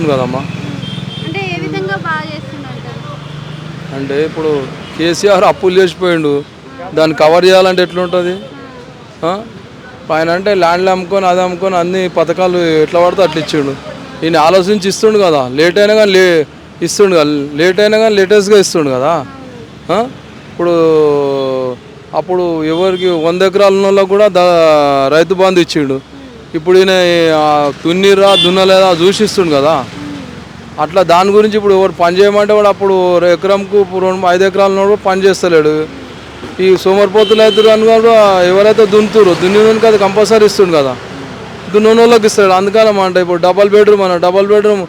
కదమ్మా. అంటే ఏ విధంగా బాగా చేస్తున్నారు? అంటే ఇప్పుడు కేసీఆర్ అప్పులు చేసిపోయిండు, దాన్ని కవర్ చేయాలంటే ఎట్లుంటుంది? ఆయన అంటే ల్యాండ్లు అమ్ముకొని అది అమ్ముకొని అన్ని పథకాలు ఎట్లా పడితే అట్లా ఇచ్చిండు. ఈయన ఆలోచించి ఇస్తుండు కదా, లేట్ అయినా కానీ ఇస్తుండు కదా, లేట్ అయినా కానీ లేటెస్ట్గా ఇస్తుండు కదా. ఇప్పుడు అప్పుడు ఎవరికి 100 ఎకరాలు ఉన్న వాళ్ళకు కూడా రైతు బంధు ఇచ్చిండు. ఇప్పుడు ఈయన దున్నిరా దున్నలేదా చూసిస్తుండు కదా. అట్లా దాని గురించి ఇప్పుడు ఎవరు పని చేయమంటే కూడా అప్పుడు ఎకరంకు 5 ఎకరాలు ఉన్నప్పుడు పని చేస్తలేడు. ఈ సోమరిపోతులు అవుతారు అని కూడా ఎవరైతే దున్నుతారో దున్నికి అది కంపల్సరీ ఇస్తుండు కదా, దున్నోని వాళ్ళకి ఇస్తాడు. అందుకనమాట ఇప్పుడు డబల్ బెడ్రూమ్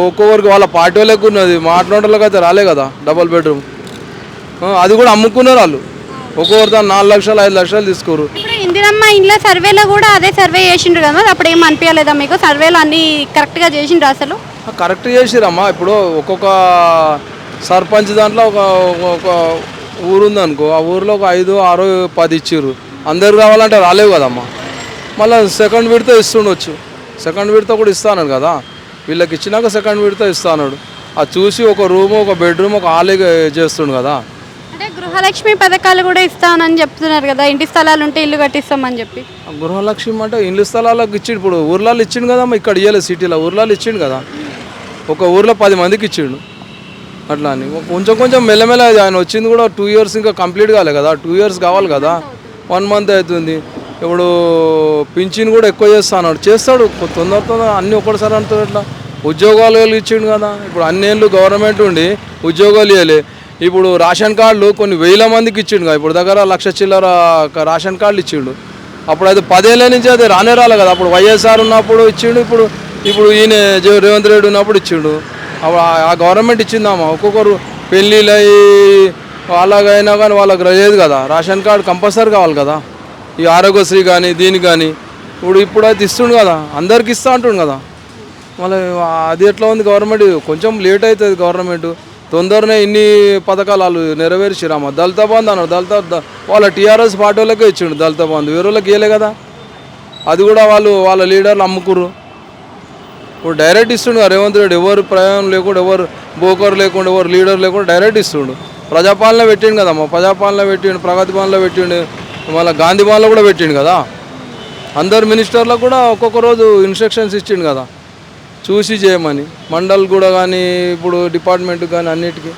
ఒక్కొక్కరికి వాళ్ళ పార్టీ వాళ్ళకి ఉన్నది, మాట్లాడేళ్ళకి అయితే రాలే కదా డబల్ బెడ్రూమ్. అది కూడా అమ్ముకున్నారు వాళ్ళు, ఒక్కొక్కరు దాన్ని 4 లక్షలు 5 లక్షలు తీసుకోరు. ఇప్పుడు ఇందిరమ్మ ఇంట్లో సర్వేలో కూడా అదే సర్వే చేసిండ్రు కదా, అప్పుడు ఏం అనిపించలేదా మీకు? సర్వేలో అన్ని కరెక్ట్గా చేసిండ్రు అసలు? కరెక్ట్ చేసిరమ్మా. ఇప్పుడు ఒక్కొక్క సర్పంచ్ దాంట్లో ఒక ఊరు ఉందనుకో, ఆ ఊరిలో ఒక 5, 6, 10 ఇచ్చిర్రు. అందరు రావాలంటే రాలేవు కదమ్మా. మళ్ళీ సెకండ్ విడత ఇస్తుండొచ్చు, సెకండ్ విడత కూడా ఇస్తాను కదా. వీళ్ళకి ఇచ్చినాక సెకండ్ విడత ఇస్తాడు. అది చూసి ఒక రూము, ఒక బెడ్రూమ్, ఒక హాల్ చేస్తుండు కదా. అంటే గృహలక్ష్మి పథకాలు కూడా ఇస్తానని చెప్తున్నారు కదా, ఇంటి స్థలాలు ఉంటే ఇల్లు కట్టిస్తామని చెప్పి. గృహలక్ష్మి అంటే ఇల్లు స్థలాలకు ఇచ్చిండు. ఇప్పుడు ఊర్లలో ఇచ్చిండు కదమ్మా, ఇక్కడ ఇవ్వలేదు సిటీలో, ఊర్లలో ఇచ్చిండు కదా. ఒక ఊర్లో 10 మందికి ఇచ్చిండు. అట్లా అని కొంచెం మెల్లమెల్ల ఆయన వచ్చింది కూడా 2 ఇయర్స్ ఇంకా కంప్లీట్ కాలే కదా, 2 ఇయర్స్ కావాలి కదా, 1 మంత్ అవుతుంది. ఇప్పుడు పింఛన్ కూడా ఎక్కువ చేస్తాడు తొందర అన్నీ ఒక్కటిసారి అంటారు. ఎట్లా ఉద్యోగాలు ఇచ్చిండు కదా. ఇప్పుడు అన్నేళ్ళు గవర్నమెంట్ ఉండి ఉద్యోగాలు ఇవ్వలే. ఇప్పుడు రేషన్ కార్డులు కొన్ని వేల మందికి ఇచ్చిండు కదా. ఇప్పుడు దగ్గర 1,00,000 చిల్లర రేషన్ కార్డులు ఇచ్చిండు. అప్పుడు అది 10 ఏళ్ళ నుంచి అది రాలే కదా. అప్పుడు వైఎస్ఆర్ ఉన్నప్పుడు ఇచ్చిండు, ఇప్పుడు ఈయన రేవంత్ రెడ్డి ఉన్నప్పుడు ఇచ్చిండు. ఆ గవర్నమెంట్ ఇచ్చిందమ్మా. ఒక్కొక్కరు పెళ్ళిళ్ళు అయ్యి అలాగైనా కానీ వాళ్ళకి లేదు కదా, రేషన్ కార్డు కంపల్సరీ కావాలి కదా. ఈ ఆరోగ్యశ్రీ కానీ దీనికి కానీ ఇప్పుడైతే ఇస్తుండు కదా, అందరికి ఇస్తా అంటుండు కదా. మళ్ళీ అది ఎట్లా ఉంది గవర్నమెంట్? కొంచెం లేట్ అవుతుంది గవర్నమెంట్. తొందరనే ఇన్ని పథకాలు వాళ్ళు నెరవేర్చిరమ్మా. దళిత బంధు అన్నారు, వాళ్ళ టీఆర్ఎస్ పార్టీ వాళ్ళకే ఇచ్చిండు దళిత బంధు, వేరే వాళ్ళకి ఇవ్వలే కదా. అది కూడా వాళ్ళ లీడర్లు అమ్ముకుర్రు. ఇప్పుడు డైరెక్ట్ ఇస్తుండు కదా రేవంత్ రెడ్డి. ఎవరు ప్రయాణం లేకుండా, ఎవరు బోకర్ లేకుండా, ఎవరు లీడర్ లేకుండా డైరెక్ట్ ఇస్తుండు. ప్రజాపాలన పెట్టిండు కదమ్మా, ప్రజాపాలన పెట్టిండు, ప్రగతి పాలన పెట్టిండు, మళ్ళీ గాంధీ పాలన కూడా పెట్టిండు కదా. అందరు మినిస్టర్లకు కూడా ఒక్కొక్క రోజు ఇన్స్ట్రక్షన్స్ ఇచ్చిండు కదా, చూసి చేయమని. మండల్ కూడా కానీ ఇప్పుడు డిపార్ట్మెంట్ కానీ అన్నిటికీ